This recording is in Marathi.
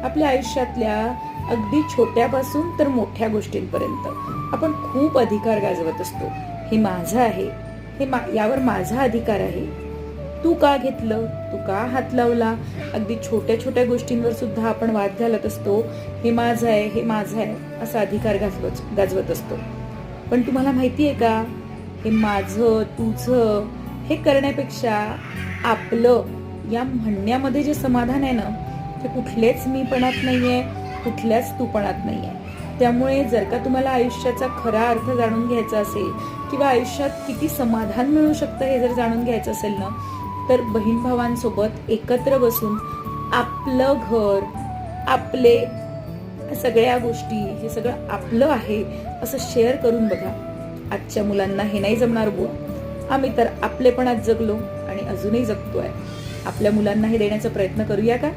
आपल्या आयुष्यातल्या अगदी छोट्यापासून तर मोठ्या गोष्टींपर्यंत आपण खूप अधिकार गाजवत असतो. हे माझं आहे, यावर माझा अधिकार आहे, तू का घेतलं, तू का हात लावला. अगदी छोट्या छोट्या गोष्टींवर सुद्धा आपण वाद घालत असतो. हे माझं आहे, हे माझं आहे असा अधिकार गाजवत असतो. पण तुम्हाला माहिती आहे का, हे माझं तुझं हे करण्यापेक्षा आपलं या म्हणण्यामध्ये जे समाधान आहे ना, ते कुठलेच मीपणात नाहीये, कुठल्याच तूपणात नाहीये. त्यामुळे जर का तुम्हाला आयुष्याचा खरा अर्थ जाणून घ्यायचा असेल किंवा आयुष्यात किती समाधान मिळू शकतं हे जर जाणून घ्यायचं असेल ना, तर बहीण भावांसोबत एकत्र बसून आपलं घर, आपले सगळ्या गोष्टी, हे सगळं आपलं आहे असं शेअर करून बघा. आजच्या मुलांना हे नाही जमणार बुवा. आम्ही तर आपलेपणात जगलो आणि अजूनही जगतोय. आपल्या मुलांना हे देण्याचा प्रयत्न करूया का?